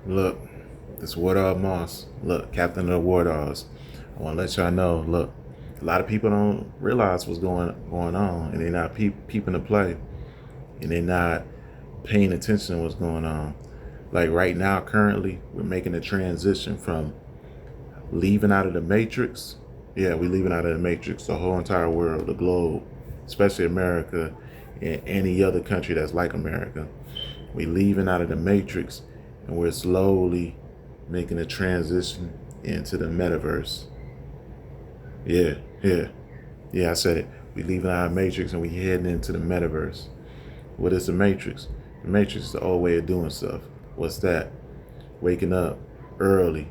Look, this War Dog Moss. Look, Captain of the War Dogs. I want to let y'all know. Look, a lot of people don't realize what's going on, and they're not peeping the play, and they're not paying attention to what's going on. Like right now, currently, we're making a transition from leaving out of the matrix. Yeah, we're leaving out of the matrix. The whole entire world, the globe, especially America, and any other country that's like America. We're leaving out of the matrix, and we're slowly making a transition into the metaverse. Yeah, yeah, yeah. I said it. We leaving out of the matrix and we heading into the metaverse. What is the matrix? The matrix is the old way of doing stuff. What's that? Waking up early,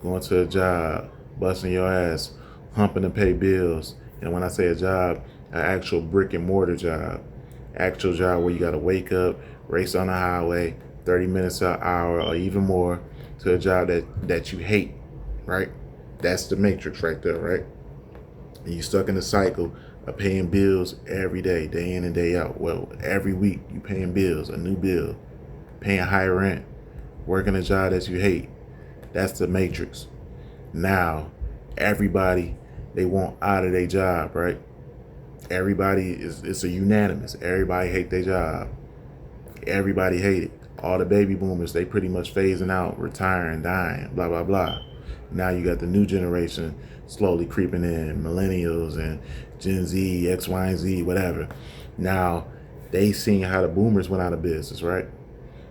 going to a job, busting your ass, humping to pay bills. And when I say a job, an actual brick and mortar job. Actual job where you got to wake up, race on the highway, 30 minutes an hour or even more to a job that you hate, right? That's the matrix right there, right? And you stuck in the cycle of paying bills every day in and day out. Well, every week you paying bills, a new bill, paying high rent, working a job that you hate. That's the matrix. Now, everybody, they want out of their job, right? Everybody it's a unanimous. Everybody hate their job. Everybody hate it. All the baby boomers, they pretty much phasing out, retiring, dying, blah, blah, blah. Now you got the new generation slowly creeping in, millennials and Gen Z, X, Y, and Z, whatever. Now, they seen how the boomers went out of business, right?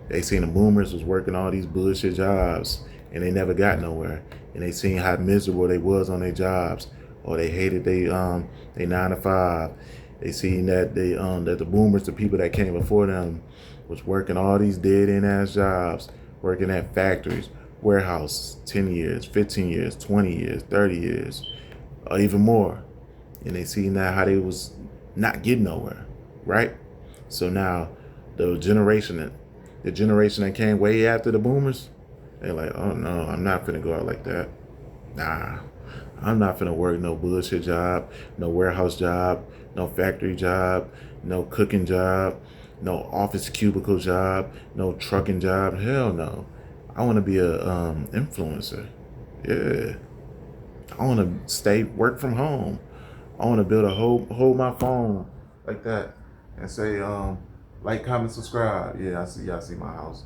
They seen the boomers was working all these bullshit jobs and they never got nowhere. And they seen how miserable they was on their jobs, or they hated they 9 to 5. They seen that that the boomers, the people that came before them, was working all these dead end ass jobs, working at factories, warehouse, 10 years, 15 years, 20 years, 30 years, or even more. And they seen now how they was not getting nowhere, right? So now the generation that came way after the boomers, they're like, oh no, I'm not finna go out like that. Nah, I'm not finna work no bullshit job, no warehouse job, no factory job, no cooking job, no office cubicle job, no trucking job. Hell no. I want to be a influencer. Yeah. I want to work from home. I want to build a hold my phone like that and say like, comment, subscribe. Yeah, I see y'all see my house.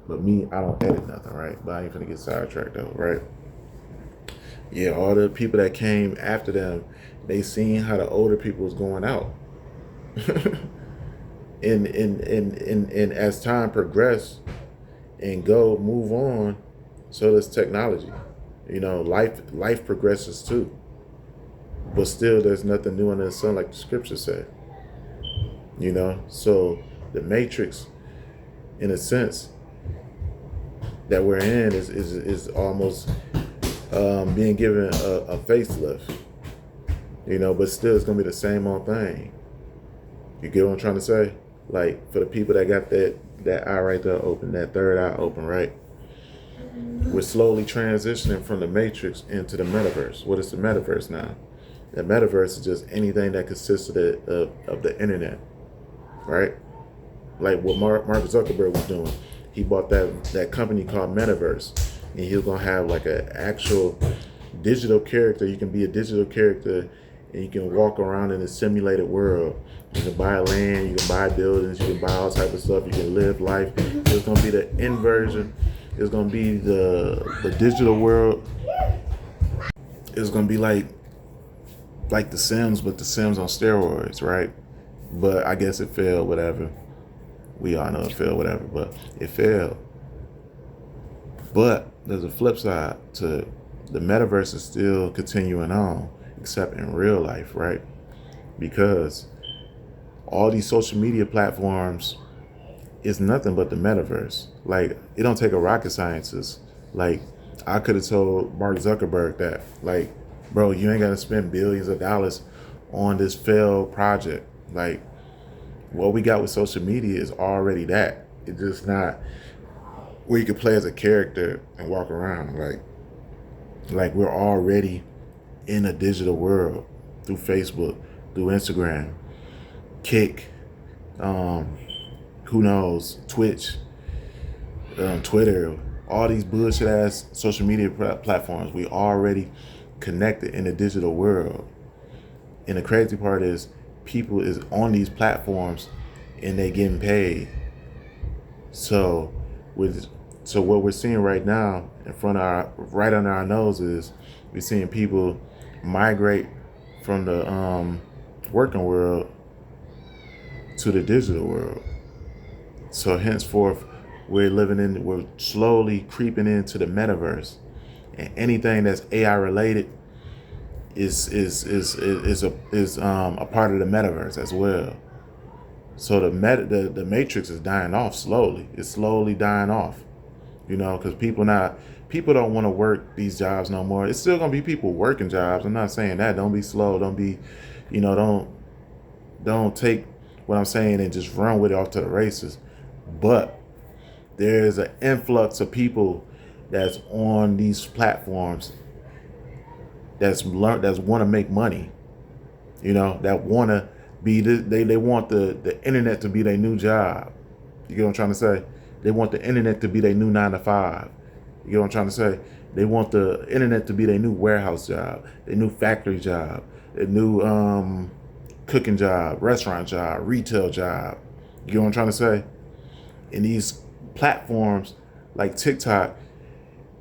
But me, I don't edit nothing, right? But I ain't finna get sidetracked though, right? Yeah, all the people that came after them, they seen how the older people was going out. And as time progressed and go move on, so does technology. You know, life progresses too. But still there's nothing new under the sun, like the scripture said. You know? So the matrix, in a sense, that we're in is almost being given a facelift. You know, but still it's gonna be the same old thing. You get what I'm trying to say? Like, for the people that got that eye right there open, that third eye open, right? We're slowly transitioning from the matrix into the metaverse. What is the metaverse now? The metaverse is just anything that consists of the internet, right? Like what Mark Zuckerberg was doing. He bought that company called Metaverse, and he was gonna have like an actual digital character. You can be a digital character, and you can walk around in a simulated world. You can buy land, you can buy buildings, you can buy all type of stuff. You can live life. It's gonna be the inversion. It's gonna be the digital world. It's gonna be like the Sims, but the Sims on steroids, right? But I guess it failed. Whatever. We all know it failed. Whatever. But it failed. But there's a flip side to the metaverse is still continuing on, except in real life, right? Because all these social media platforms is nothing but the metaverse. Like, it don't take a rocket scientist. Like, I could have told Mark Zuckerberg that, like, bro, you ain't gotta spend billions of dollars on this failed project. Like, what we got with social media is already that. It's just not where you can play as a character and walk around. Like we're already in a digital world through Facebook, through Instagram, Kick, who knows, Twitch, Twitter, all these bullshit ass social media platforms. We already connected in the digital world. And the crazy part is people is on these platforms and they getting paid. So with so what we're seeing right now in front of right under our nose is we're seeing people migrate from the working world to the digital world. So henceforth we're slowly creeping into the metaverse. And anything that's AI related is a part of the metaverse as well. So the matrix is dying off slowly. It's slowly dying off, because people don't want to work these jobs no more. It's still gonna be people working jobs. I'm not saying that. Don't be slow. Don't be, don't take what I'm saying and just run with it off to the races. But there's an influx of people that's on these platforms that's want to make money, that want to be they want the internet to be their new job. You get what I'm trying to say? They want the internet to be their new 9 to 5. You get what I'm trying to say? They want the internet to be their new warehouse job, their new factory job, their new cooking job, restaurant job, retail job. You get what I'm trying to say? And these platforms like TikTok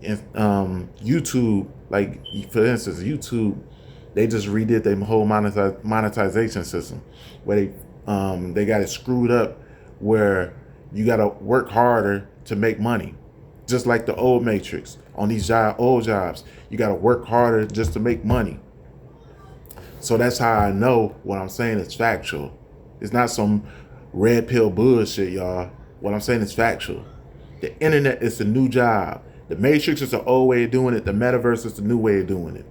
and YouTube, like for instance, YouTube, they just redid their whole monetization system where they got it screwed up where you got to work harder to make money. Just like the old Matrix on these old jobs, you got to work harder just to make money. So that's how I know what I'm saying is factual. It's not some red pill bullshit, y'all. What I'm saying is factual. The internet is the new job. The Matrix is the old way of doing it. The Metaverse is the new way of doing it.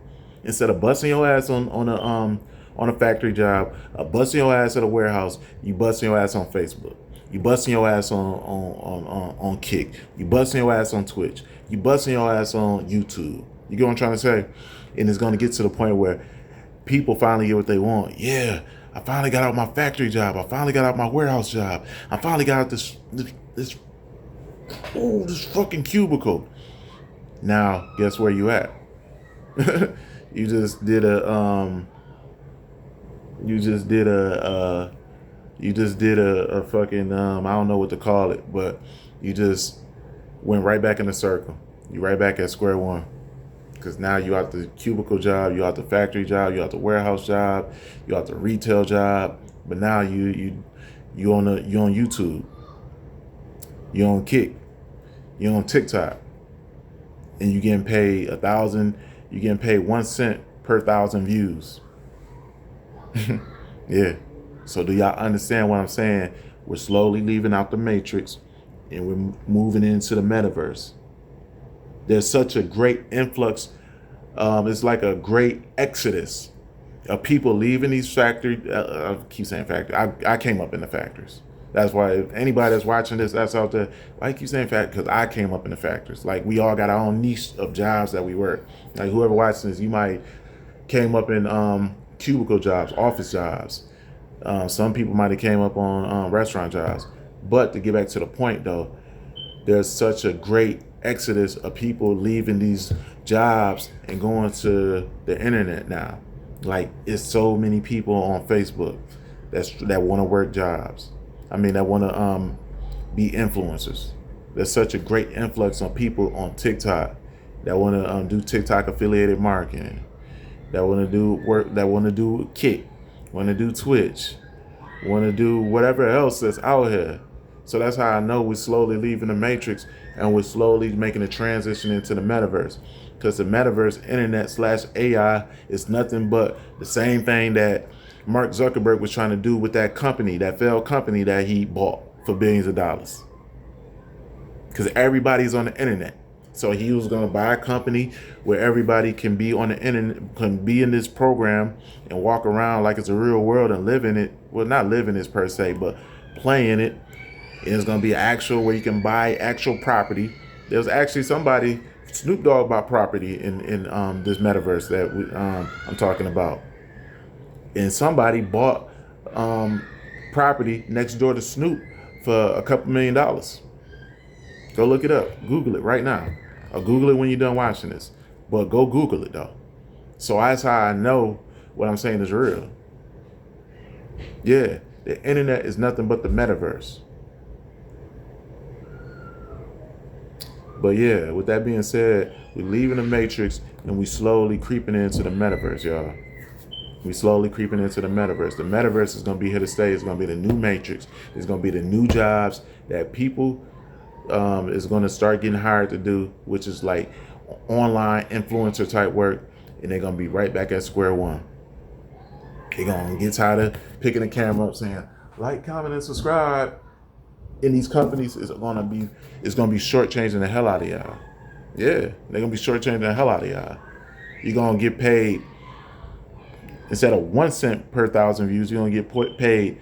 Instead of busting your ass on a factory job, busting your ass at a warehouse, you busting your ass on Facebook. You busting your ass on Kick. You busting your ass on Twitch. You busting your ass on YouTube. You get what I'm trying to say? And it's going to get to the point where people finally get what they want. Yeah, I finally got out my factory job. I finally got out my warehouse job. I finally got out this fucking cubicle. Now, guess where you at? You just did a fucking I don't know what to call it, but you just went right back in the circle. You right back at square one. Because now you out the cubicle job, you out the factory job, you out the warehouse job, you out the retail job, but now you on YouTube, you on Kick, you on TikTok, and you getting paid 1,000. You getting paid 1 cent per 1,000 views. Yeah. So do y'all understand what I'm saying? We're slowly leaving out the Matrix, and we're moving into the Metaverse. There's such a great influx. It's like a great exodus of people leaving these factories. I keep saying factory. I came up in the factories. That's why if anybody that's watching this, that's out there, why you keep saying factory? Because I came up in the factories. Like we all got our own niche of jobs that we work. Like whoever watching this, you might came up in cubicle jobs, office jobs. Some people might have came up on restaurant jobs. But to get back to the point though, there's such a great exodus of people leaving these jobs and going to the internet now. Like it's so many people on Facebook that want to work jobs. That want to be influencers. There's such a great influx on people on TikTok that want to do TikTok affiliated marketing, that want to do work, that want to do Kick, want to do Twitch, want to do whatever else that's out here. So that's how I know we're slowly leaving the Matrix and we're slowly making a transition into the Metaverse. Because the Metaverse, internet/AI, is nothing but the same thing that Mark Zuckerberg was trying to do with that company, that failed company that he bought for billions of dollars. Because everybody's on the internet. So he was going to buy a company where everybody can be on the internet, can be in this program and walk around like it's a real world and live in it. Well, not live in this per se, but play in it. And it's going to be actual where you can buy actual property. There's actually somebody, Snoop Dogg, bought property in this Metaverse that I'm talking about. And somebody bought property next door to Snoop for $2 million. Go look it up. Google it right now. Or Google it when you're done watching this. But go Google it though. So that's how I know what I'm saying is real. Yeah, the internet is nothing but the metaverse. But yeah, with that being said, we're leaving the matrix and we slowly creeping into the metaverse, y'all. We slowly creeping into the metaverse. The metaverse is gonna be here to stay. It's gonna be the new matrix. It's gonna be the new jobs that people is gonna start getting hired to do, which is like online influencer type work, and they're gonna be right back at square one. They're gonna get tired of picking the camera up saying, like, comment, and subscribe. And these companies is gonna be shortchanging the hell out of y'all. Yeah, they're gonna be shortchanging the hell out of y'all. You're gonna get paid instead of 1 cent per thousand views. You're gonna get paid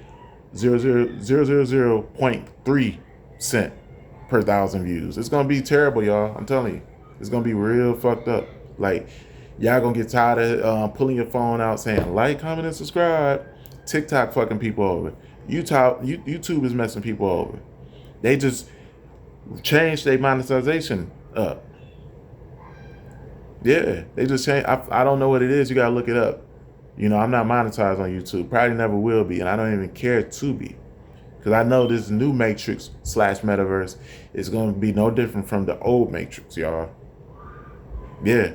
0.3 cent per thousand views. It's gonna be terrible, y'all. I'm telling you, it's gonna be real fucked up. Like, y'all gonna get tired of pulling your phone out saying like, comment, and subscribe. TikTok fucking people over. YouTube is messing people over. They just changed their monetization up. Yeah, they just changed. I don't know what it is. You gotta look it up. You know, I'm not monetized on YouTube. Probably never will be, and I don't even care to be. Because I know this new Matrix / Metaverse is going to be no different from the old Matrix, y'all. Yeah.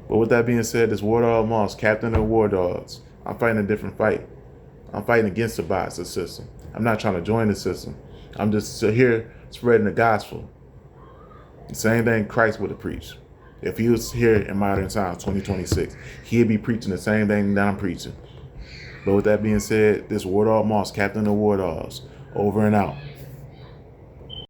But with that being said, this War Dog Moss, Captain of War Dogs, I'm fighting a different fight. I'm fighting against the bots, the system. I'm not trying to join the system. I'm just here spreading the gospel. The same thing Christ would have preached. If he was here in modern times, 2026, he'd be preaching the same thing that I'm preaching. But with that being said, this War Dog Moss, Captain of War Dogs, over and out.